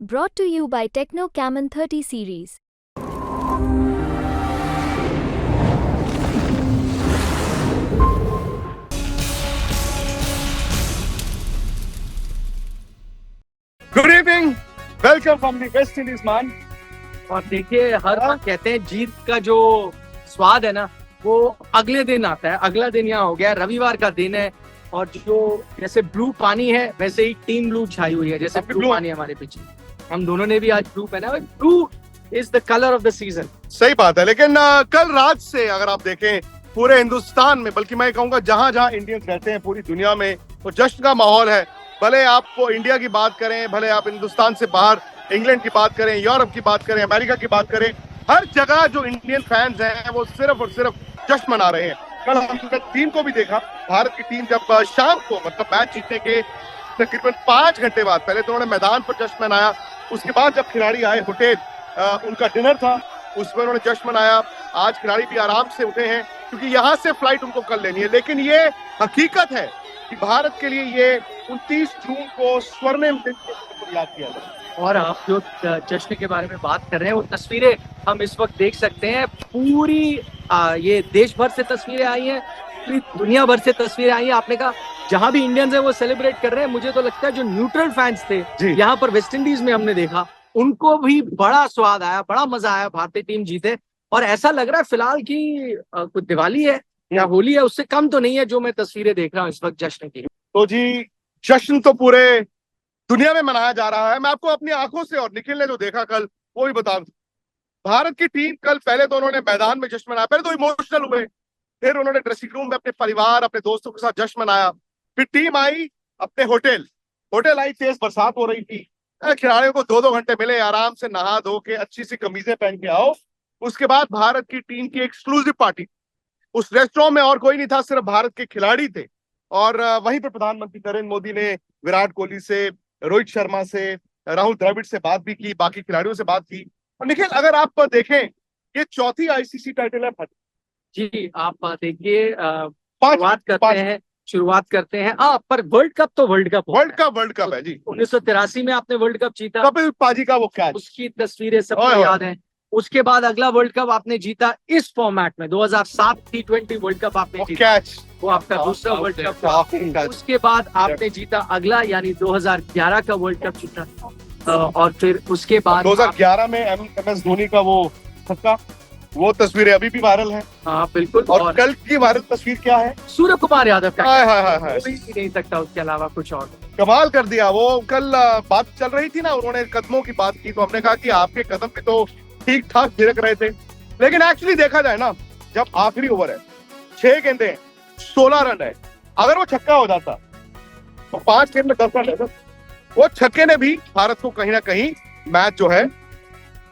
Brought to you by Techno Camon 30 series. Good evening, welcome from the West Indies man. और देखिए हर बार कहते हैं जीत का जो स्वाद है ना वो अगले दिन आता है। अगला दिन यहाँ हो गया, रविवार का दिन है और जो जैसे ब्लू पानी है वैसे ही टीम ब्लू छाई हुई है। जैसे ब्लू पानी हमारे पीछे, हम दोनों ने भी आज ब्लू पहना है। Blue is the colour of the season. सही बात है, लेकिन कल रात से अगर आप देखें पूरे हिंदुस्तान में, बल्कि मैं कहूंगा जहां जहां इंडियंस रहते हैं पूरी दुनिया में, तो जश्न का माहौल है। भले आपको इंडिया की बात करें, भले आप हिंदुस्तान से बाहर इंग्लैंड की बात करें, यूरोप की बात करें, अमेरिका की बात करें, हर जगह जो इंडियन फैंस हैं वो सिर्फ और सिर्फ जश्न मना रहे हैं। कल हमने टीम को भी देखा, भारत की टीम जब शाम को मतलब मैच जीतने के तकरीबन 5 घंटे बाद, पहले तो उन्होंने मैदान पर जश्न मनाया, उसके बाद जब खिलाड़ी आए होटल, उनका डिनर था, उसमें उन्होंने जश्न मनाया। आज खिलाड़ी भी आराम से उठे हैं क्योंकि यहाँ से फ्लाइट उनको कल लेनी है। लेकिन ये हकीकत है कि भारत के लिए ये 29 जून को स्वर्णिम दिन के रूप में याद किया जाए। और आप जो जश्न के बारे में बात कर रहे हैं वो तस्वीरें हम इस वक्त देख सकते हैं। पूरी ये देश भर से तस्वीरें आई हैं, पूरी दुनिया भर से तस्वीरें आई हैं। आपने कहा जहां भी इंडियंस हैं वो सेलिब्रेट कर रहे हैं। मुझे तो लगता है जो न्यूट्रल फैंस थे यहाँ पर वेस्ट इंडीज में हमने देखा, उनको भी बड़ा स्वाद आया, बड़ा मजा आया, भारतीय टीम जीते। और ऐसा लग रहा है फिलहाल की कुछ दिवाली है या होली है, उससे कम तो नहीं है जो मैं तस्वीरें देख रहा हूँ इस वक्त जश्न की। तो जी, जश्न तो पूरे दुनिया में मनाया जा रहा है। मैं आपको अपनी आंखों से और निखिल ने जो देखा कल वो भी बता दूं। भारत की टीम कल पहले तो उन्होंने मैदान में जश्न मनाया, पहले तो इमोशनल हुए, फिर उन्होंने ड्रेसिंग रूम में अपने परिवार, अपने दोस्तों के साथ जश्न मनाया। फिर टीम आई अपने होटल आई, तेज बरसात हो रही थी, खिलाड़ियों को 2-2 घंटे मिले, आराम से नहा धो के अच्छी सी कमीजें पहन के आओ। उसके बाद भारत की टीम की एक्सक्लूसिव पार्टी, उस रेस्टोरेंट में और कोई नहीं था, सिर्फ भारत के खिलाड़ी थे। और वहीं पर प्रधानमंत्री नरेंद्र मोदी ने विराट कोहली से, रोहित शर्मा से, राहुल द्रविड़ से बात भी की, बाकी खिलाड़ियों से बात की। और निखिल, अगर आप देखें ये चौथी आईसीसी टाइटल है भारत। जी आप देखिए, शुरुआत करते हैं पर वर्ल्ड कप तो वर्ल्ड कप है जी। 1983 में आपने वर्ल्ड कप जीता, कपिल पाजी का वो कैच, उसकी तस्वीरें सबको याद है। उसके बाद अगला वर्ल्ड कप आपने जीता इस फॉर्मेट में, 2007 T20 वर्ल्ड कप आपने जीता, कैच वो आपका दूसरा वर्ल्ड कप था। उसके बाद आपने जीता अगला यानी 2011 का वर्ल्ड कप जीता। और फिर उसके बाद 2011 में MS धोनी का वो छक्का, वो तस्वीरें अभी भी वायरल है। हाँ बिल्कुल। और कल की वायरल तस्वीर क्या है? सूर्य कुमार यादव का, हाय नहीं सकता उसके अलावा कुछ और। कमाल कर दिया वो। कल बात चल रही थी ना, उन्होंने कदमों की बात की, तो हमने कहा कि आपके कदम भी तो ठीक ठाक गिरक रहे थे, लेकिन एक्चुअली देखा जाए ना, जब आखिरी ओवर है, 6 गेंदें हैं, 16 रन है, अगर वो छक्का हो जाता तो 5 गेंद में 10 रन है। वो छक्के ने भी भारत को कहीं ना कहीं मैच जो है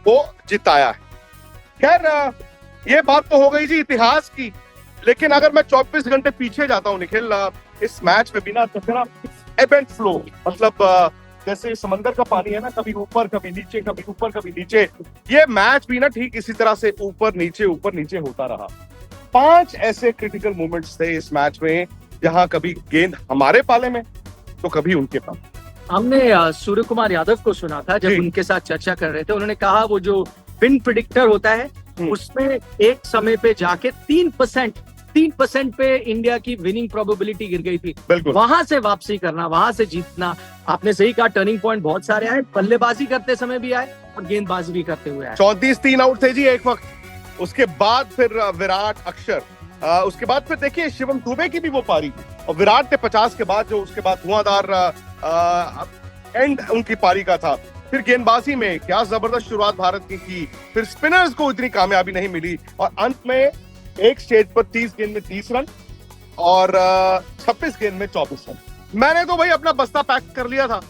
वो जिताया है। खैर, ये बात तो हो गई जी इतिहास की, लेकिन अगर मैं 24 घंटे पीछे जाता हूँ निखिल, इस मैच में बिना तो एब एंड फ्लो, मतलब जैसे समंदर का पानी है ना, कभी ऊपर कभी नीचे, कभी ऊपर कभी नीचे, ये मैच भी ना ठीक इसी तरह से ऊपर नीचे होता रहा। 5 ऐसे क्रिटिकल मोमेंट्स थे इस मैच में जहां कभी गेंद हमारे पाले में तो कभी उनके पास। हमने सूर्य कुमार यादव को सुना था जब उनके साथ चर्चा कर रहे थे, उन्होंने कहा वो जो विन प्रिडिक्टर होता है उसमें एक समय पे जाके 3% पे इंडिया की विनिंग प्रोबेबिलिटी गिर गई थी। वहां से वापसी करना, वहां से जीतना, आपने सही कहा, टर्निंग पॉइंट बहुत सारे आए, बल्लेबाजी करते समय भी आए और गेंदबाजी भी करते हुए आए। 34 आउट थे जी एक वक्त, उसके बाद फिर विराट, अक्षर, उसके बाद फिर देखिए शिवम दुबे की भी वो पारी, और विराट ने 50 के बाद जो उसके बाद धुआंधार एंड उनकी पारी का था। फिर गेंदबाजी में क्या जबरदस्त शुरुआत भारत की थी, फिर स्पिनर्स को इतनी कामयाबी नहीं मिली, और अंत में एक स्टेज पर 30 गेंद में 30 रन और 26 गेंद में 24 रन। मैंने तो भाई अपना बस्ता पैक कर लिया था,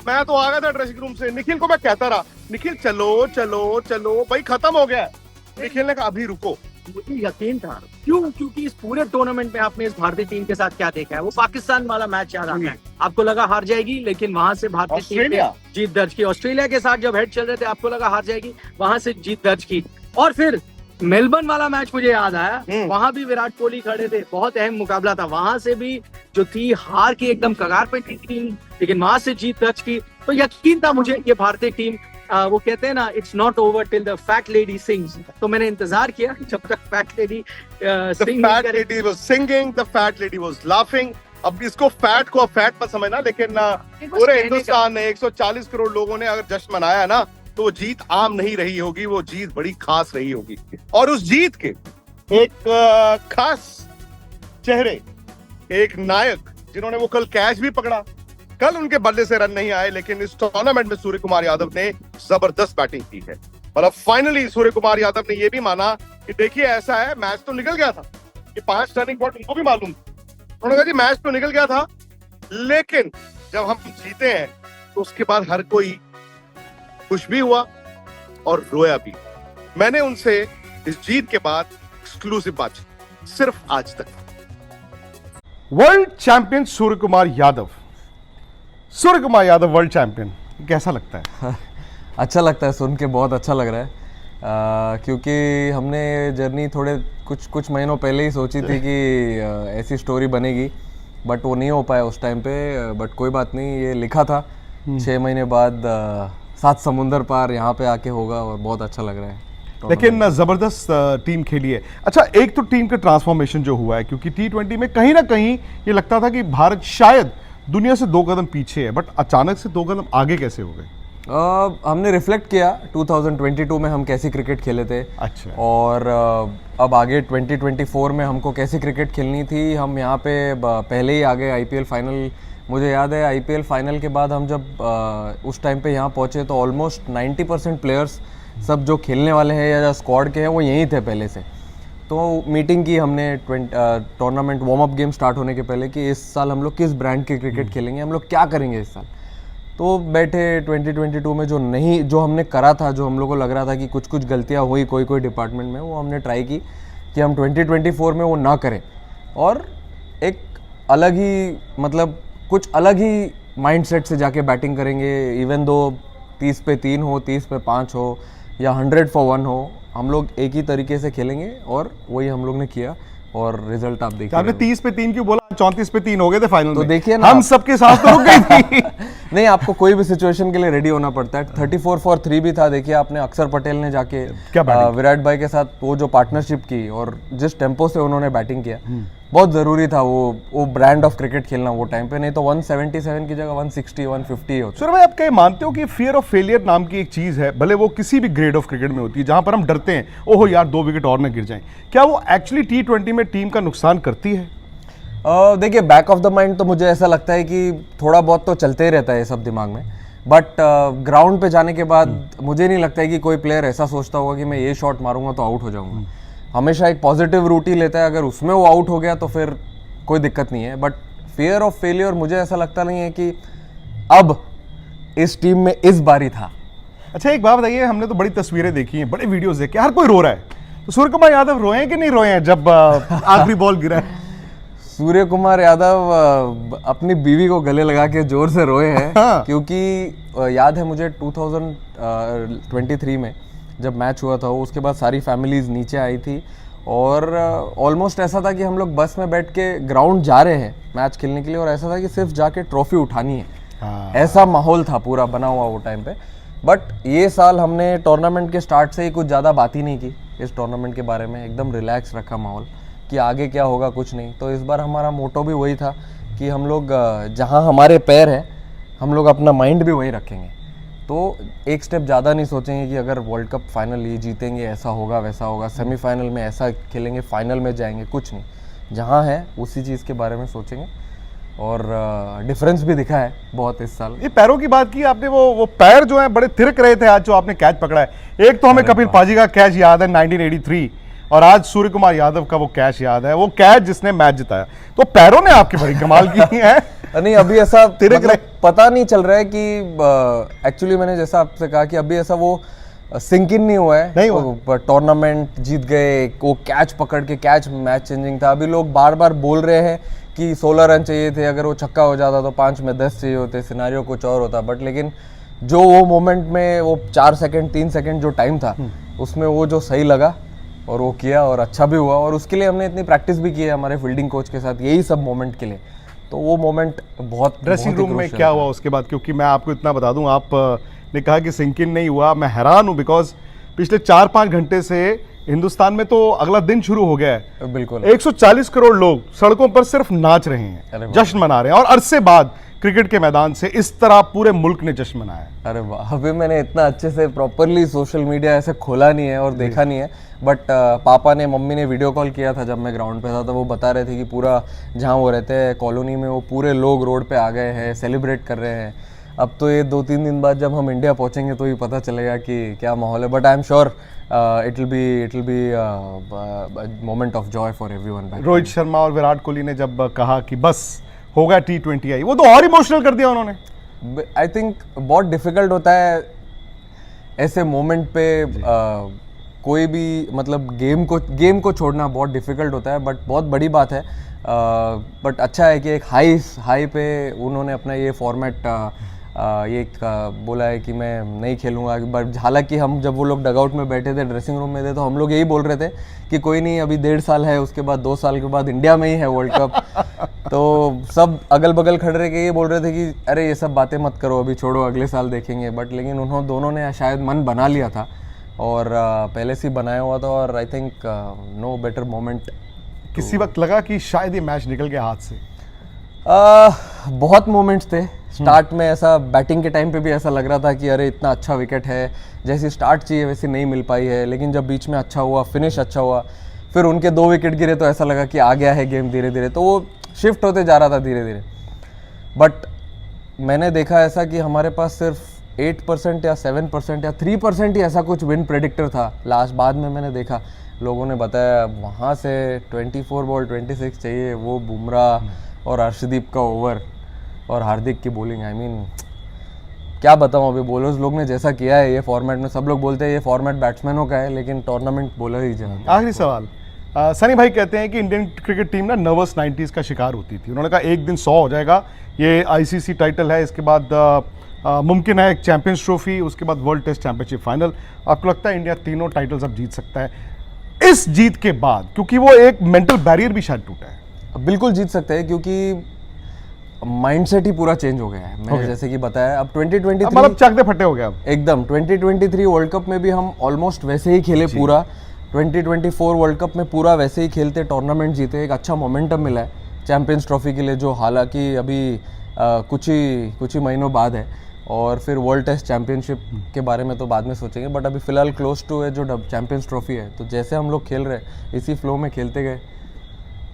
मैं तो आ गया था ड्रेसिंग रूम से। निखिल को मैं कहता रहा, निखिल चलो चलो चलो भाई, खत्म हो गया। निखिल ने कहा अभी रुको। मुझे यकीन था, क्योंकि इस पूरे टूर्नामेंट में आपने इस भारतीय टीम के साथ क्या देखा है, वो पाकिस्तान वाला मैच याद आता है। आपको लगा हार जाएगी, लेकिन वहां से भारतीय टीम ने जीत दर्ज की। ऑस्ट्रेलिया के साथ जब हेड चल रहे थे आपको लगा हार जाएगी, वहां से जीत दर्ज की। और फिर मेलबर्न वाला मैच मुझे याद आया, वहां भी विराट कोहली खड़े थे, बहुत अहम मुकाबला था, वहां से भी जो थी हार की एकदम कगार पे थी टीम, लेकिन वहां से जीत दर्ज की। तो यकीन था मुझे ये भारतीय टीम वो कहते हैं ना, it's not over till the fat lady sings. तो मैंने इंतजार किया जब तक fat lady The fat lady was singing, the fat lady was laughing. अब इसको फैट को फैट मत समझना, लेकिन पूरे हिंदुस्तान ने 140 करोड़ लोगों ने अगर जश्न मनाया ना, तो वो जीत आम नहीं रही होगी, वो जीत बड़ी खास रही होगी। और उस जीत के एक खास चेहरे, एक नायक जिन्होंने वो कल कैच भी पकड़ा, कल उनके बल्ले से रन नहीं आए, लेकिन इस टूर्नामेंट में सूर्य कुमार यादव ने जबरदस्त बैटिंग की है। और अब फाइनली सूर्य कुमार यादव ने ये भी माना कि देखिए ऐसा है, मैच तो निकल गया था, कि 5 टर्निंग पॉइंट उनको भी मालूम था। उन्होंने कहा जी मैच तो निकल गया था, लेकिन जब हम जीते हैं तो उसके बाद हर कोई खुश भी हुआ और रोया भी। मैंने उनसे इस जीत के बाद एक्सक्लूसिव बातचीत सिर्फ आज तक। वर्ल्ड चैंपियन सूर्य कुमार यादव, सूर्य कुमार यादव वर्ल्ड चैंपियन, कैसा लगता है? अच्छा लगता है, सुन के बहुत अच्छा लग रहा है। क्योंकि हमने जर्नी थोड़े कुछ महीनों पहले ही सोची थी कि ऐसी स्टोरी बनेगी, बट वो नहीं हो पाया उस टाइम पे। बट कोई बात नहीं, ये लिखा था 6 महीने बाद 7 समुंदर पार यहाँ पे आके होगा, और बहुत अच्छा लग रहा है। लेकिन जबरदस्त टीम खेली है। अच्छा, एक तो टीम का ट्रांसफॉर्मेशन जो हुआ है, क्योंकि T20 में कहीं ना कहीं ये लगता था कि भारत शायद दुनिया से 2 कदम पीछे है, बट अचानक से 2 कदम आगे कैसे हो गए? हमने रिफ्लेक्ट किया 2022 में हम कैसी क्रिकेट खेले थे। अच्छा। और अब आगे 2024 में हमको कैसी क्रिकेट खेलनी थी। हम यहाँ पे पहले ही आ गए IPL फाइनल। मुझे याद है IPL फाइनल के बाद हम जब उस टाइम पे यहाँ पहुँचे तो ऑलमोस्ट 90% प्लेयर्स सब जो खेलने वाले हैं या जो स्क्वाड के हैं वो यहीं थे पहले से। तो मीटिंग की हमने tournament warm up game start होने के पहले कि इस साल हम लोग किस ब्रांड की क्रिकेट खेलेंगे, हम लोग क्या करेंगे इस साल। तो बैठे 2022 में जो हमने करा था, जो हम लोग को लग रहा था कि कुछ गलतियां हुई कोई डिपार्टमेंट में, वो हमने ट्राई की कि हम 2024 में वो ना करें, और एक अलग ही मतलब कुछ अलग ही माइंडसेट से जाके बैटिंग करेंगे। इवन दो 30 पे 3 हो, 30 पे 5 हो, या 100 for 1 हो, हम लोग एक ही तरीके से खेलेंगे, और वही हम लोग ने किया, और रिजल्ट आप देखिए। आपने 30 पे 3 क्यों बोला? 34 पे 3 हो गए थे फाइनल तो में। देखिए ना, हम सबके साथ तो रुक गई थी। नहीं, आपको कोई भी सिचुएशन के लिए रेडी होना पड़ता है। 34 for 3 भी था। देखिए आपने अक्षर पटेल ने जाके विराट भाई के साथ वो जो पार्टनरशिप की, और जिस टेम्पो से उन्होंने बैटिंग किया, बहुत ज़रूरी था वो ब्रांड ऑफ क्रिकेट खेलना वो टाइम पे। नहीं तो 177 की जगह 160 150 होता। सूर्य भाई, आप क्या मानते हो कि फियर ऑफ फेलियर नाम की एक चीज़ है, भले वो किसी भी ग्रेड ऑफ क्रिकेट में होती है, जहां पर हम डरते हैं ओहो यार 2 विकेट और न गिर जाएं, क्या वो एक्चुअली T20 में टीम का नुकसान करती है? देखिए, बैक ऑफ द माइंड तो मुझे ऐसा लगता है कि थोड़ा बहुत तो चलते ही रहता है ये सब दिमाग में, बट ग्राउंड पे जाने के बाद मुझे नहीं लगता है कि कोई प्लेयर ऐसा सोचता होगा कि मैं ये शॉट मारूंगा तो आउट हो जाऊंगा। हमेशा एक पॉजिटिव रूट ही लेता है। अगर उसमें वो आउट हो गया तो फिर कोई दिक्कत नहीं है। बट फियर ऑफ फेलियर मुझे ऐसा लगता नहीं है कि अब इस टीम में इस बारी था। अच्छा, एक बात बताइए, हमने तो बड़ी तस्वीरें देखी हैं, बड़े वीडियोस देखे, हर कोई रो रहा है, तो सूर्य कुमार यादव रोए हैं कि नहीं रोए हैं जब आखिरी बॉल गिरा है? सूर्य कुमार यादव अपनी बीवी को गले लगा के जोर से रोए हैं। हाँ। क्योंकि याद है मुझे 2023 में जब मैच हुआ था, उसके बाद सारी फैमिलीज नीचे आई थी, और ऑलमोस्ट ऐसा था कि हम लोग बस में बैठ के ग्राउंड जा रहे हैं मैच खेलने के लिए, और ऐसा था कि सिर्फ जाके ट्रॉफी उठानी है। हाँ। ऐसा माहौल था पूरा बना हुआ वो टाइम पे। बट ये साल हमने टूर्नामेंट के स्टार्ट से ही कुछ ज़्यादा बात ही नहीं की इस टूर्नामेंट के बारे में। एकदम रिलैक्स रखा माहौल कि आगे क्या होगा कुछ नहीं। तो इस बार हमारा मोटो भी वही था कि हम लोग जहाँ हमारे पैर हैं हम लोग अपना माइंड भी वही रखेंगे। तो एक स्टेप ज़्यादा नहीं सोचेंगे कि अगर वर्ल्ड कप फाइनल ये जीतेंगे ऐसा होगा वैसा होगा, सेमीफाइनल में ऐसा खेलेंगे, फाइनल में जाएंगे, कुछ नहीं। जहाँ है उसी चीज़ के बारे में सोचेंगे, और डिफरेंस भी दिखा है बहुत इस साल। ये पैरों की बात की आपने, वो पैर जो है बड़े थिरक रहे थे आज जो आपने कैच पकड़ा है। एक तो हमें कपिल पाजी का कैच याद है 1983, और आज सूर्य कुमार यादव का वो कैच याद है, वो कैच जिसने मैच जिताया। तो पैरों ने आपकी बड़ी कमाल की है। नहीं, अभी ऐसा मतलब पता नहीं चल रहा है कि एक्चुअली मैंने जैसा आपसे कहा कि अभी ऐसा वो सिंक इन नहीं हुआ है। नहीं हुआ। टूर्नामेंट जीत गए, वो कैच पकड़ के कैच मैच चेंजिंग था। अभी लोग बार बार बोल रहे हैं कि 16 रन चाहिए थे, अगर वो छक्का हो जाता तो 5 में 10 चाहिए होते, सिनारियो कुछ और होता। बट लेकिन जो वो मोमेंट में वो 4 सेकंड 3 सेकंड जो टाइम था उसमें वो जो सही लगा और वो किया, और अच्छा भी हुआ। और उसके लिए हमने इतनी प्रैक्टिस भी की है हमारे फील्डिंग कोच के साथ, यही सब मोमेंट के लिए तो वो मोमेंट बहुत ड्रेसिंग बहुत ही रूम में crucial क्या था। हुआ उसके बाद, क्योंकि मैं आपको इतना बता दूं, आप ने कहा कि सिंक इन नहीं हुआ, मैं हैरान हूं बिकॉज पिछले 4-5 घंटे से हिंदुस्तान में तो अगला दिन शुरू हो गया है। बिल्कुल 140 करोड़ लोग सड़कों पर सिर्फ नाच रहे अरे हैं, वाह। जश्न मना रहे हैं, और अरसे बाद क्रिकेट के मैदान से इस तरह पूरे मुल्क ने जश्न मनाया। अरे वाह, अभी मैंने इतना अच्छे से प्रॉपरली सोशल मीडिया ऐसे खोला नहीं है और देखा नहीं है, बट पापा ने मम्मी ने वीडियो कॉल किया था जब मैं ग्राउंड पे था, तो वो बता रहे थे कि पूरा जहाँ वो रहते हैं कॉलोनी में वो पूरे लोग रोड पे आ गए हैं, सेलिब्रेट कर रहे हैं। अब तो ये 2-3 दिन बाद जब हम इंडिया पहुंचेंगे तो ही पता चलेगा कि क्या माहौल है, but I am sure it will be moment of Joy for everyone back. Rohit Sharma और विराट कोहली ने जब कहा कि बस होगा T20 आई, वो तो और इमोशनल कर दिया उन्होंने। आई थिंक बहुत डिफिकल्ट होता है ऐसे मोमेंट पे कोई भी मतलब गेम को छोड़ना बहुत डिफिकल्ट होता है, बट बहुत बड़ी बात है। बट अच्छा है कि एक हाई पे उन्होंने अपना ये फॉर्मेट बोला है कि मैं नहीं खेलूंगा। बट हालांकि हम जब वो लोग डगआउट में बैठे थे, ड्रेसिंग रूम में थे, तो हम लोग यही बोल रहे थे कि कोई नहीं, अभी 1.5 साल है, उसके बाद 2 साल के बाद इंडिया में ही है वर्ल्ड कप। तो सब अगल बगल खड़े रह के ये बोल रहे थे कि अरे ये सब बातें मत करो, अभी छोड़ो, अगले साल देखेंगे। बट लेकिन दोनों ने शायद मन बना लिया था और पहले से ही बनाया हुआ था, और I think no better moment. किसी वक्त लगा कि शायद ये मैच निकल गया हाथ से? बहुत मोमेंट्स थे स्टार्ट में, ऐसा बैटिंग के टाइम पे भी ऐसा लग रहा था कि अरे इतना अच्छा विकेट है, जैसी स्टार्ट चाहिए वैसी नहीं मिल पाई है। लेकिन जब बीच में अच्छा हुआ, फिनिश अच्छा हुआ, फिर उनके 2 विकेट गिरे तो ऐसा लगा कि आ गया है गेम धीरे धीरे, तो वो शिफ्ट होते जा रहा था धीरे धीरे। बट मैंने देखा ऐसा कि हमारे पास सिर्फ 8% या 7% या 3% ही ऐसा कुछ विन प्रेडिक्टर था लास्ट। बाद में मैंने देखा लोगों ने बताया वहाँ से 24 बॉल 26 चाहिए, वो बुमराह और अर्शदीप का ओवर और हार्दिक की बॉलिंग। आई मीन क्या बताऊँ, अभी बॉलर्स लोग ने जैसा किया है ये फॉर्मेट में, सब लोग बोलते हैं ये फॉर्मेट बैट्समैनों का है, लेकिन टूर्नामेंट बॉलर ही जानते हैं। आखिरी सवाल, सनी भाई कहते हैं कि इंडियन क्रिकेट टीम ना नर्वस 90s का शिकार होती थी। उन्होंने कहा एक दिन 100 हो जाएगा, ये ICC टाइटल है, इसके बाद मुमकिन है एक चैंपियंस ट्रॉफी, उसके बाद वर्ल्ड टेस्ट चैंपियनशिप फाइनल। आपको लगता है इंडिया तीनों टाइटल्स अब जीत सकता है इस जीत के बाद? क्योंकि वो एक मेंटल बैरियर भी शायद टूटा है। बिल्कुल जीत सकते हैं, क्योंकि माइंडसेट ही पूरा चेंज हो गया है। मैंने जैसे कि बताया, अब 2023 मतलब चकदे फटे हो गए अब एकदम। 2023 वर्ल्ड कप में भी हम ऑलमोस्ट वैसे ही खेले पूरा, 2024 वर्ल्ड कप में पूरा वैसे ही खेलते, टूर्नामेंट जीते, एक अच्छा मोमेंटम मिला है चैंपियंस ट्रॉफी के लिए, जो हालांकि अभी कुछ ही महीनों बाद है, और फिर वर्ल्ड टेस्ट चैंपियनशिप के बारे में तो बाद में सोचेंगे। बट अभी फिलहाल क्लोज टू है जो चैंपियंस ट्रॉफी है, तो जैसे हम लोग खेल रहे हैं इसी फ्लो में खेलते गए।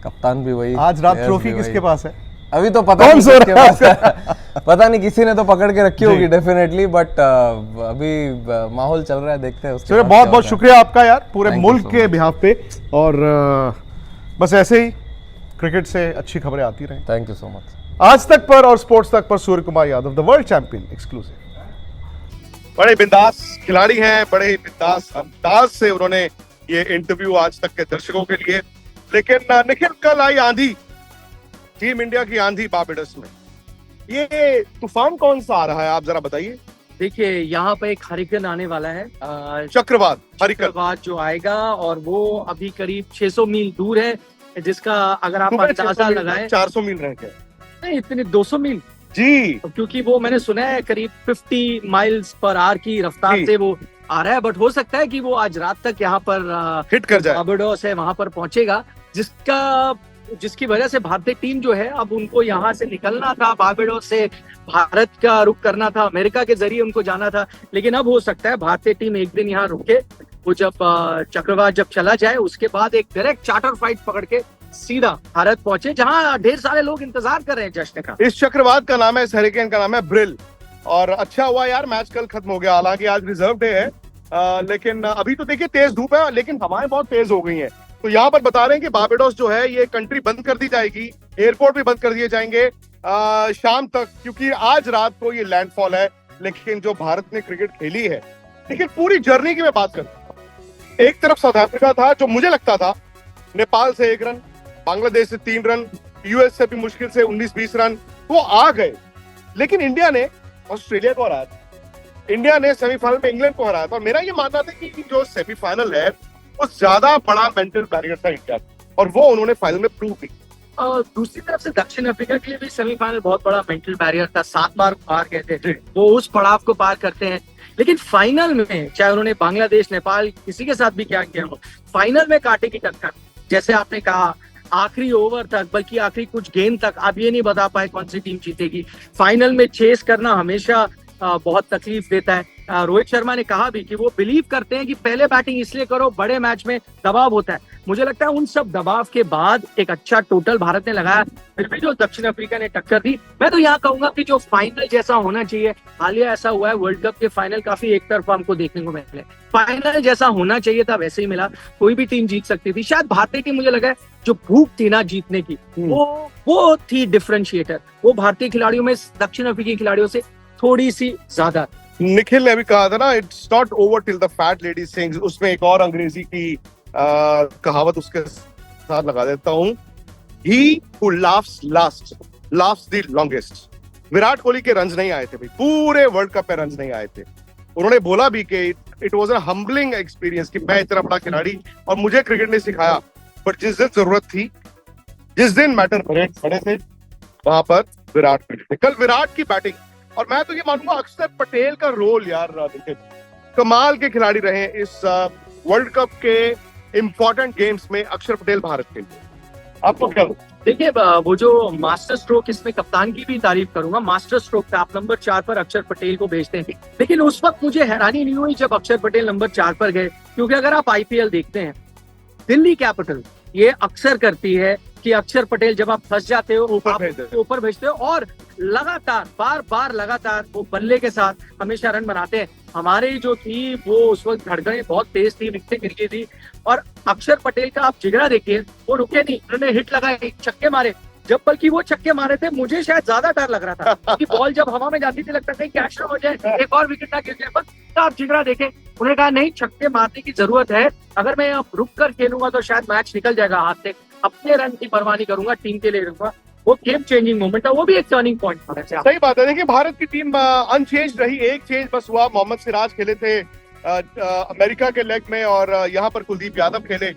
कप्तान भी वही, आज रात players ट्रॉफी भी किसके वही। पास है? अभी तो पता कौन नहीं सो किसके रहा पास है। पता नहीं, किसी ने तो पकड़ के रखी होगी जी। डेफिनेटली, बट अभी माहौल चल रहा है, देखते हैं उसके चलिए, बाद बहुत क्या बहुत होता है। शुक्रिया आपका यार, पूरे Thank you मुल्क so के much. बिहाफ पे, और बस ऐसे ही क्रिकेट से अच्छी खबरें आती रहें। Thank you so much. Aaj Tak पर और स्पोर्ट्स तक पर Surya Kumar Yadav, the world champion exclusive. बड़े बिंदास खिलाड़ी हैं, बड़े ही बिंदास अंदाज से उन्होंने ये इंटरव्यू आज तक के दर्शकों के लिए। लेकिन निखिल, कल आई आंधी, टीम इंडिया की आंधी बारबेडोस में, ये तूफान कौन सा आ रहा है, आप जरा बताइए। देखिए, यहाँ पे एक हरिकेन आने वाला है, चक्रवात, हरिकन, चक्रवात जो आएगा, और वो अभी करीब 600 मील दूर है, जिसका अगर आप अंदाजा लगाएं, 400 मील रह गए नहीं, इतने 200 मील जी, क्योंकि वो मैंने सुना है करीब 50 माइल्स पर आवर की रफ्तार जी। से वो आ रहा है। बट हो सकता है कि वो आज रात तक यहाँ पर हिट कर जाए। बारबाडोस है वहां पर पहुंचेगा, जिसकी वजह से भारतीय टीम जो है अब उनको यहाँ से निकलना था, बारबाडोस से भारत का रुख करना था, अमेरिका के जरिए उनको जाना था। लेकिन अब हो सकता है भारतीय टीम एक दिन यहाँ रुके, वो जब चक्रवात जब चला जाए उसके बाद एक डायरेक्ट चार्टर फ्लाइट पकड़ के सीधा भारत पहुंचे, जहां ढेर सारे लोग इंतजार कर रहे हैं जश्न का। इस चक्रवात का नाम है, इस हरिकेन का नाम है ब्रिल। और अच्छा हुआ यार मैच कल खत्म हो गया, हालांकि आज रिजर्व डे है, लेकिन अभी तो देखिए तेज धूप है, लेकिन हवाएं बहुत तेज हो गई हैं। तो यहाँ पर बता रहे हैं कि बारबाडोस जो है ये कंट्री बंद कर दी जाएगी, एयरपोर्ट भी बंद कर दिए जाएंगे शाम तक, क्योंकि आज रात को ये लैंडफॉल है। लेकिन जो भारत ने क्रिकेट खेली है, लेकिन पूरी जर्नी की मैं बात करता हूँ, एक तरफ साउथ अफ्रीका था जो मुझे लगता था नेपाल से 1 रन, बांग्लादेश से 3 रन, यूएस से भी मुश्किल से 19-20 रन, वो आ गए। लेकिन इंडिया ने ऑस्ट्रेलिया को हराया, इंडिया ने सेमीफाइनल में इंग्लैंड को हराया था। मेरा ये मानना था कि जो सेमीफाइनल है वो ज्यादा बड़ा मेंटल बैरियर था इंडिया, और वो उन्होंने फाइनल में प्रूव की। और दूसरी तरफ से दक्षिण अफ्रीका के लिए भी सेमीफाइनल बहुत बड़ा मेंटल बैरियर था, 7 बार हार गए थे, वो उस पड़ाव को पार करते हैं। लेकिन फाइनल में चाहे उन्होंने बांग्लादेश, नेपाल, किसी के साथ भी क्या किया हो, फाइनल में कांटे की टक्कर, जैसे आपने कहा आखिरी ओवर तक, बल्कि आखिरी कुछ गेंद तक आप ये नहीं बता पाए कौन सी टीम जीतेगी। फाइनल में चेस करना हमेशा बहुत तकलीफ देता है। रोहित शर्मा ने कहा भी कि वो बिलीव करते हैं कि पहले बैटिंग इसलिए करो, बड़े मैच में दबाव होता है। मुझे लगता है उन सब दबाव के बाद एक अच्छा टोटल भारत ने लगाया, फिर भी जो दक्षिण अफ्रीका ने टक्कर दी। मैं तो यहाँ कहूंगा कि जो फाइनल जैसा होना चाहिए, हालिया ऐसा हुआ है वर्ल्ड कप के फाइनल काफी एक तरफा हमको देखने को मिले, फाइनल जैसा होना चाहिए था वैसे ही मिला। कोई भी टीम जीत सकती थी, शायद भारतीय टीम, मुझे लगा है जो भूख थी ना जीतने की, वो थी डिफरेंशिएटर, वो भारतीय खिलाड़ियों में दक्षिण अफ्रीकी खिलाड़ियों से थोड़ी सी ज्यादा। निखिल ने अभी कहा था ना, it's not over till the fat lady sings, उसमें एक और अंग्रेजी की कहावत उसके साथ लगा देता हूँ, he who laughs last laughs the longest. Virat Kohli के रन्स नहीं आए थे भाई, पूरे वर्ल्ड कप में रन्स नहीं आए थे। उन्होंने बोला भी कि it was a humbling experience कि मैं इतना बड़ा खिलाड़ी और मुझे क्रिकेट ने सिखाया, बट जिस दिन जरूरत थी, जिस दिन मैटर खड़े थे, वहां पर विराट थे। कल विराट की बैटिंग, और मैं तो ये मानूंगा अक्षर पटेल का रोल यार निखिल, कमाल के खिलाड़ी रहे इस वर्ल्ड कप के इंपॉर्टेंट गेम्स में अक्षर पटेल भारत के लिए। आपको क्या लगता है? देखिए वो जो मास्टर स्ट्रोक, इसमें कप्तान की भी तारीफ करूंगा, मास्टर स्ट्रोक था, आप नंबर 4 पर अक्षर पटेल को भेजते हैं। लेकिन उस वक्त मुझे हैरानी नहीं हुई जब अक्षर पटेल नंबर 4 पर गए, क्योंकि अगर आप आईपीएल देखते हैं, दिल्ली कैपिटल ये अक्सर करती है कि अक्षर पटेल जब आप फंस जाते हो ऊपर भेजते हो, और लगातार बार बार लगातार वो बल्ले के साथ हमेशा रन बनाते हैं। हमारे जो थी वो उस वक्त धड़कनें बहुत तेज थी, विकेटें गिर गई थी, और अक्षर पटेल का आप जिगरा देखिए, वो रुके नहीं, उन्होंने हिट लगाए, छक्के मारे। जब बल्कि वो छक्के मारे थे, मुझे शायद ज्यादा डर लग रहा था कि बॉल जब हवा में जाती थी लगता था कैच हो जाए, एक और विकेट ना गिर जाए, बस आप जिगरा देखें। उन्होंने कहा नहीं, छक्के मारने की जरूरत है, अगर मैं अब रुक कर खेलूंगा तो शायद मैच निकल जाएगा हाथ से, अपने रन की परवाह नहीं करूंगा, टीम के लिए रहूंगा। वो गेम चेंजिंग मोमेंट था, वो भी एक टर्निंग पॉइंट था। सही बात है। देखिए भारत की टीम अनचेंज रही, एक चेंज बस हुआ, मोहम्मद सिराज खेले थे अमेरिका के लेग में, और यहाँ पर कुलदीप यादव खेले।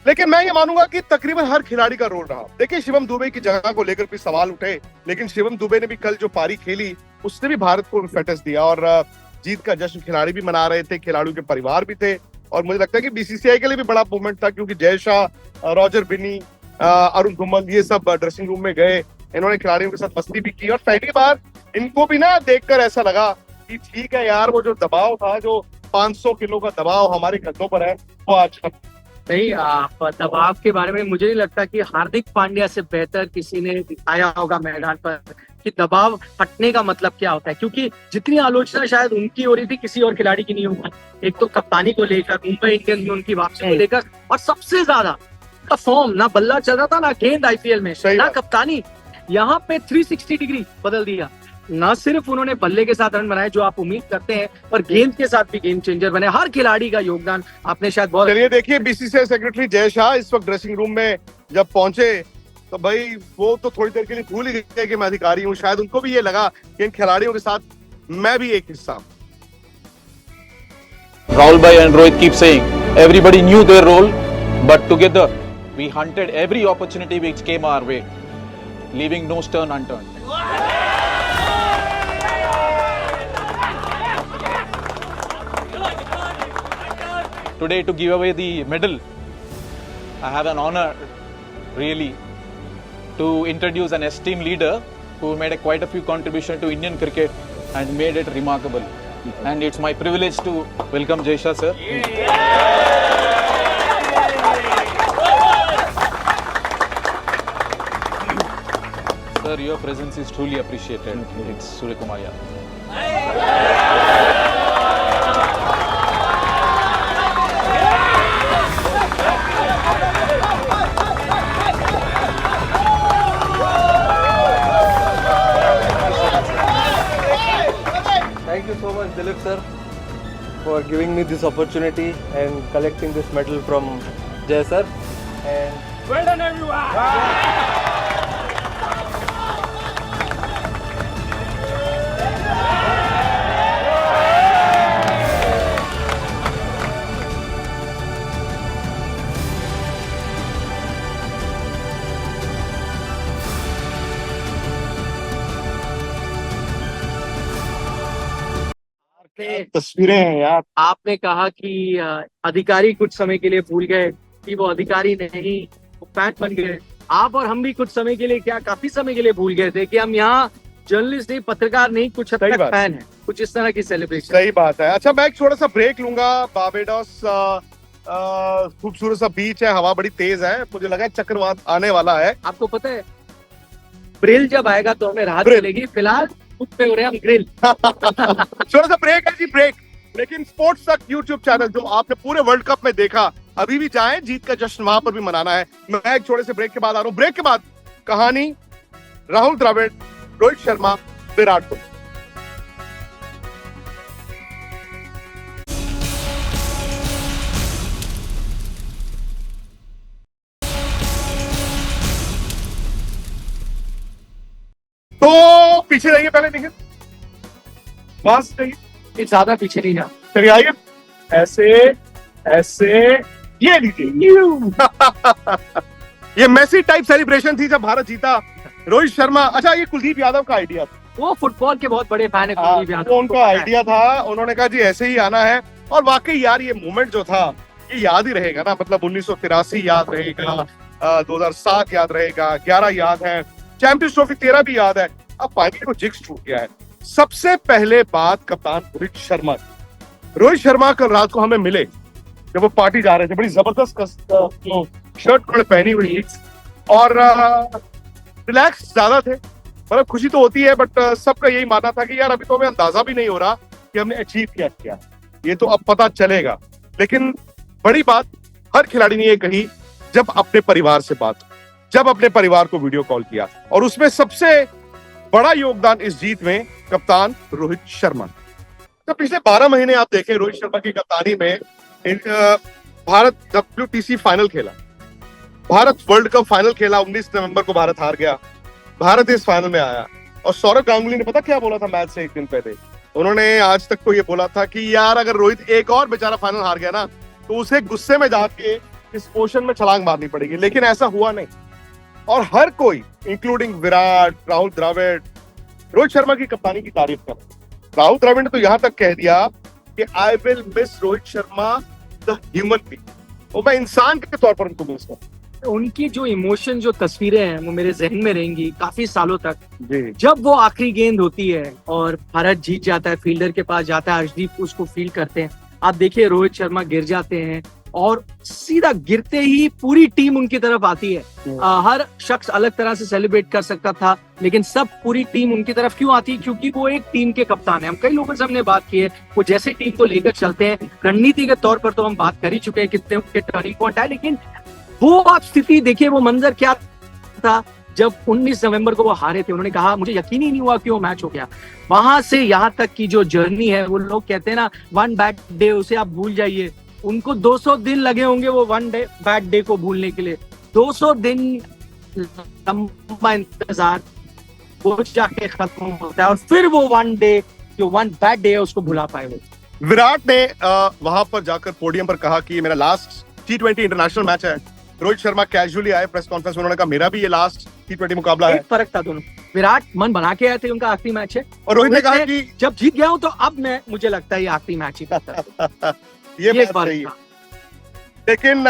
लेकिन मैं ये मानूंगा कि तकरीबन हर खिलाड़ी का रोल रहा। देखिए शिवम दुबे की जगह को लेकर भी सवाल उठे, लेकिन शिवम दुबे ने भी कल जो पारी खेली उसने भी भारत को फिटनेस दिया, और जीत का जश्न खिलाड़ी भी मना रहे थे, खिलाड़ियों के परिवार भी थे। और मुझे लगता है कि बीसीसीआई के लिए भी बड़ा मूवमेंट था, क्योंकि जय शाह, रॉजर बिनी, अरुण धुमल, ये सब ड्रेसिंग रूम में गए, इन्होंने खिलाड़ियों के साथ मस्ती भी की, और पहली बार इनको भी ना देखकर ऐसा लगा कि ठीक है यार, वो जो दबाव था, जो 500 किलो का दबाव हमारे कंधों पर है, वो आज नहीं। दबाव के बारे में मुझे नहीं लगता कि हार्दिक पांड्या से बेहतर किसी ने दिखाया होगा मैदान पर कि दबाव हटने का मतलब क्या होता है, क्योंकि जितनी आलोचना शायद उनकी हो रही थी, किसी और खिलाड़ी की नहीं होगी। एक तो कप्तानी को लेकर, मुंबई इंडियंस में उनकी वापसी को लेकर, और सबसे ज्यादा का फॉर्म, ना बल्ला चल रहा था ना गेंद आईपीएल में, ना कप्तानी, यहाँ पे 360 डिग्री बदल दिया। ना सिर्फ उन्होंने बल्ले के साथ रन बनाए जो आप उम्मीद करते हैं, पर गेंद के साथ भी गेम चेंजर बने। हर खिलाड़ी का योगदान आपने शायद बहुत। चलिए देखिए, बीसीसीआई सेक्रेटरी जय शाह इस वक्त ड्रेसिंग रूम में जब पहुंचे तो भाई वो तो थोड़ी देर के लिए भूल ही गए कि मैं अधिकारी हूँ। शायद उनको भी ये लगा कि इन खिलाड़ियों के साथ मैं भी एक हिस्सा हूँ। Rahul bhai and Rohit keep saying everybody knew their role, but together we hunted every opportunity which came our way, leaving no stone unturned. Today to give away the medal, I have an honor really to introduce an esteemed leader who made quite a few contributions to Indian cricket and made it remarkable. And it's my privilege to welcome Jay Shah, sir. Sir, your presence is truly appreciated. It's Surya Kumar Yadav. Thank you so much, Dilip sir, for giving me this opportunity and collecting this medal from Jay sir. And well done, everyone! आपने तस्वीरें हैं यार। आपने कहा कि अधिकारी कुछ समय के लिए भूल गए कि वो अधिकारी नहीं, वो फैन बन गए। आप और हम भी कुछ समय के लिए, क्या काफी समय के लिए भूल गए थे कि हम यहाँ जर्नलिस्ट नहीं, पत्रकार नहीं, कुछ हद सही तक बात। फैन है। कुछ इस तरह की सेलिब्रेशन। सही बात है। अच्छा, मैं एक छोटा सा ब्रेक लूंगा। बारबाडोस खूबसूरत सा बीच है, हवा बड़ी तेज है, मुझे लगा है चक्रवात आने वाला है। आपको पता है ब्रिल जब आएगा तो हमें राहत ब्रिल। मिलेगी, फिलहाल खुद पे हो रहे हैं हम ग्रिल। छोटा सा ब्रेक है जी, ब्रेक। लेकिन स्पोर्ट्स तक यूट्यूब चैनल जो आपने पूरे वर्ल्ड कप में देखा, अभी भी जाएं, जीत का जश्न वहां पर भी मनाना है। मैं एक छोटे से ब्रेक के बाद आ रहा हूं। ब्रेक के बाद कहानी राहुल द्रविड़, रोहित शर्मा, विराट कोहली। तो पीछे जाइए पहले, देखिए बस जाइए, ये ज्यादा पीछे नहीं जा। चलिए आइए, ऐसे ऐसे, ये लीजिए। ये मेसी टाइप सेलिब्रेशन थी जब भारत जीता। रोहित शर्मा, अच्छा ये कुलदीप यादव का आइडिया था। वो फुटबॉल के बहुत बड़े फैन है कुलदीप यादव। वो उनका आइडिया था, उन्होंने कहा जी ऐसे ही आना है। और वाकई यार ये मोमेंट जो था ये याद ही रहेगा ना। मतलब 1983 याद रहेगा, 2007 याद रहेगा, 11 याद है, चैंपियंस ट्रॉफी 13 भी याद है। अब फाइनल को जिक्स टूट गया है। सबसे पहले बात कप्तान रोहित शर्मा। रोहित शर्मा कल रात को हमें मिले जब वो पार्टी जा रहे थे, बड़ी जबरदस्त शर्ट उन्होंने पहनी हुई थी और रिलैक्स ज्यादा थे। मतलब खुशी तो होती है, बट सबका यही मानना था कि यार अभी तो हमें अंदाजा भी नहीं हो रहा कि हमने अचीव क्या किया, ये तो अब पता चलेगा। लेकिन बड़ी बात हर खिलाड़ी ने ये कही जब अपने परिवार से बात, जब अपने परिवार को वीडियो कॉल किया, और उसमें सबसे बड़ा योगदान इस जीत में कप्तान रोहित शर्मा। तो पिछले 12 महीने आप देखें रोहित शर्मा की कप्तानी में भारत WTC फाइनल खेला, भारत वर्ल्ड कप फाइनल खेला, 19 नवंबर को भारत हार गया, भारत इस फाइनल में आया। और सौरव गांगुली ने पता क्या बोला था मैच से एक दिन पहले? उन्होंने आज तक तो ये बोला था कि यार अगर रोहित एक और बेचारा फाइनल हार गया ना तो उसे गुस्से में जाके इस ओशन में छलांग मारनी पड़ेगी। लेकिन ऐसा हुआ नहीं, और हर कोई इंक्लूडिंग विराट, राहुल द्रविड़, रोहित शर्मा की कप्तानी की तारीफ कर। राहुल द्रविड़ ने तो यहां तक कह दिया कि I will miss Rohit Sharma the human being, वो मैं इंसान के तौर पर उनको मिस करता हूं। उनकी जो इमोशन, जो तस्वीरें हैं वो मेरे जहन में रहेंगी काफी सालों तक। जी, जब वो आखिरी गेंद होती है और भारत जीत जाता है, फील्डर के पास जाता है, अर्शदीप उसको फील करते हैं, आप देखिए रोहित शर्मा गिर जाते हैं और सीधा गिरते ही पूरी टीम उनकी तरफ आती है। हर शख्स अलग तरह से सेलिब्रेट कर सकता था, लेकिन सब पूरी टीम उनकी तरफ क्यों आती है? क्योंकि वो एक टीम के कप्तान है। हम कई लोगों से हमने बात की है, वो जैसे टीम को लेकर चलते हैं। रणनीति के तौर पर तो हम बात कर ही चुके हैं कितने उनके टर्निंग पॉइंट है, लेकिन वो आप स्थिति देखिए, वो मंजर क्या था जब 19 नवंबर को वो हारे थे। उन्होंने कहा मुझे यकीन ही नहीं हुआ कि वो मैच हो गया। वहां से यहाँ तक की जो जर्नी है, वो लोग कहते हैं ना वन बैड डे, उसे आप भूल जाइए। उनको 200 दिन लगे होंगे वो वन डे बैड डे को भूलने के लिए। 200 दिन लंबा इंतजार, वो जाके खत्म होता है और फिर वो वन डे, जो वन बैड डे है, उसको भुला पाए वो। विराट ने वहां पर जाकर पोडियम पर कहा कि ये मेरा लास्ट T20 इंटरनेशनल मैच है। रोहित शर्मा कैजुअली आए प्रेस कॉन्फ्रेंस, उन्होंने कहा मेरा भी ये लास्ट T20 मुकाबला है। एक फर्क था दोनों। विराट मन बना के आए थे, उनका आखिरी मैच है, और रोहित ने कहा कि जब जीत गया हूं तो अब मुझे लगता है ये आखिरी मैच ही था। ये ये बात सही है। लेकिन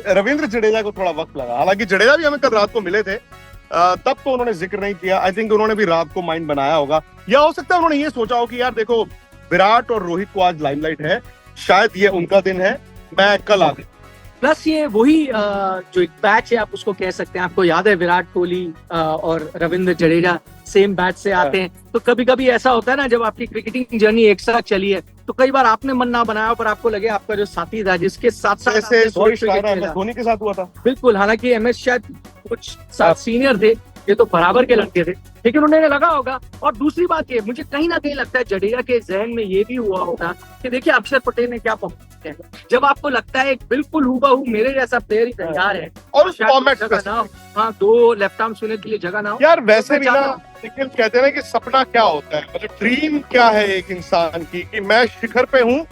रविंद्र जडेजा को थोड़ा वक्त लगा। हालांकि जडेजा भी हमें कल रात को मिले थे, तब तो उन्होंने जिक्र नहीं किया। आई थिंक उन्होंने भी रात को माइंड बनाया होगा, या हो सकता है उन्होंने ये सोचा हो कि यार देखो विराट और रोहित को आज लाइमलाइट है, शायद ये उनका दिन है, मैं कल आ गया। प्लस ये वही जो एक बैच है, आप उसको कह सकते हैं। आपको याद है विराट कोहली और रविंद्र जडेजा सेम बैच से आते हैं, तो कभी कभी ऐसा होता है ना, जब आपकी क्रिकेटिंग जर्नी एक साथ चली है तो कई बार आपने मन ना बनाया पर आपको लगे आपका जो साथी था, जिसके साथ साथ आपने बहुत क्रिकेट खेला। धोनी के साथ हुआ था बिल्कुल, हालांकि MS शायद कुछ साथ सीनियर थे, ये तो बराबर के लड़के थे, लेकिन उन्हें लगा होगा। और दूसरी बात ये, मुझे कहीं ना कहीं लगता है जडेजा के जहन में ये भी हुआ होगा कि देखिए अक्षर पटेल ने क्या परफॉर्म किया है। जब आपको लगता है बिल्कुल हूबहू मेरे जैसा प्लेयर ही तैयार है और उस फॉर्मेट जगह ना हो, हाँ, 2 लेफ्ट आर्म स्पिनर के लिए जगह ना हो यार, वैसे तो भी ना लेकिन कहते हैं ना कि सपना क्या होता है, मतलब ड्रीम क्या है एक इंसान की, कि मैं शिखर पे हूँ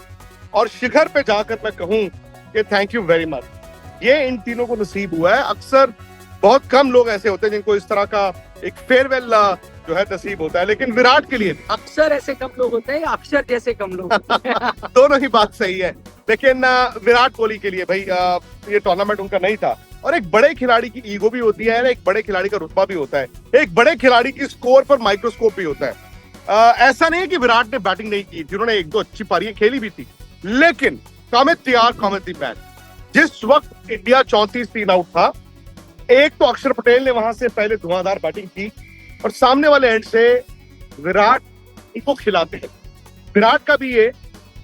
और शिखर पे जाकर मैं कहूँ कि थैंक यू वेरी मच। ये इन तीनों को नसीब हुआ है। अक्सर बहुत कम लोग ऐसे होते हैं जिनको इस तरह का एक फेयरवेल जो है नसीब होता है, लेकिन विराट के लिए अक्सर ऐसे कम लोग होते हैं या अक्षर जैसे कम लोग होते हैं? दोनों ही बात सही है, लेकिन विराट कोहली के लिए भाई ये टूर्नामेंट उनका नहीं था। और एक बड़े खिलाड़ी की ईगो भी होती है, एक बड़े खिलाड़ी का रुतबा भी होता है, एक बड़े खिलाड़ी की स्कोर पर माइक्रोस्कोप भी होता है। ऐसा नहीं है कि विराट ने बैटिंग नहीं की थी, उन्होंने एक दो अच्छी पारियां खेली भी थी, लेकिन कामित तैयार कामित दी बैट। जिस वक्त इंडिया 34 आउट था, एक तो अक्षर पटेल ने वहां से पहले धुआंधार बैटिंग की और सामने वाले एंड से विराट इनको खिलाते हैं। विराट का भी ये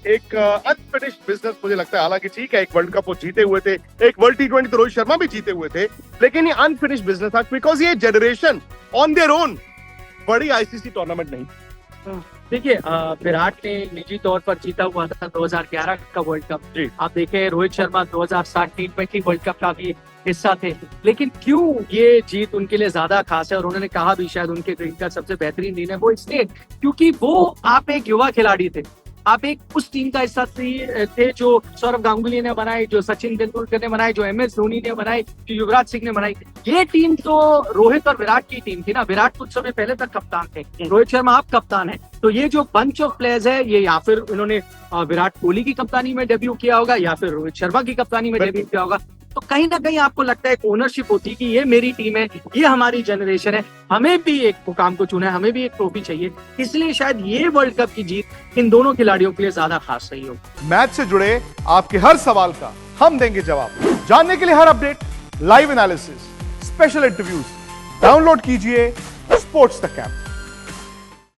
एक अनफिनिश्ड बिजनेस मुझे लगता है। हालांकि ठीक है, एक वर्ल्ड कप वो जीते हुए थे, एक वर्ल्ड T20 तो रोहित शर्मा भी जीते हुए थे, लेकिन ये अनफिनिश्ड बिजनेस था बिकॉज ये जनरेशन ऑन देयर ओन बड़ी आईसीसी टूर्नामेंट नहीं। देखिए, विराट ने निजी तौर पर जीता हुआ था 2011 का वर्ल्ड कप। आप देखें, Rohit Sharma 2007 T20 world cup का भी हिस्सा थे, लेकिन क्यों ये जीत उनके लिए ज्यादा खास है और उन्होंने कहा भी शायद उनके क्रिकेट का सबसे बेहतरीन दिन है, वो इसलिए क्योंकि वो आप एक युवा खिलाड़ी थे, आप एक उस टीम का हिस्सा थे जो सौरव गांगुली ने बनाई, जो सचिन तेंदुलकर ने बनाई, जो MS धोनी ने बनाई, जो युवराज सिंह ने बनाई। ये टीम तो रोहित और विराट की टीम थी ना। विराट कुछ समय पहले तक कप्तान थे, रोहित शर्मा आप कप्तान है, तो ये जो बंच ऑफ प्लेयर्स है, ये या फिर इन्होंने विराट कोहली की कप्तानी में डेब्यू किया होगा या फिर रोहित शर्मा की कप्तानी में डेब्यू किया होगा। तो कहीं ना कहीं आपको लगता है एक ओनरशिप होती है कि ये मेरी टीम है, ये हमारी जनरेशन है, हमें भी एक मुकाम को चुना है, हमें भी एक ट्रॉफी चाहिए। इसलिए शायद ये वर्ल्ड कप की जीत इन दोनों खिलाड़ियों के लिए ज्यादा खास रही हो। मैच से जुड़े आपके हर सवाल का हम देंगे जवाब। जानने के लिए हर update, live analysis, special interviews download कीजिए स्पोर्ट्स तक ऐप।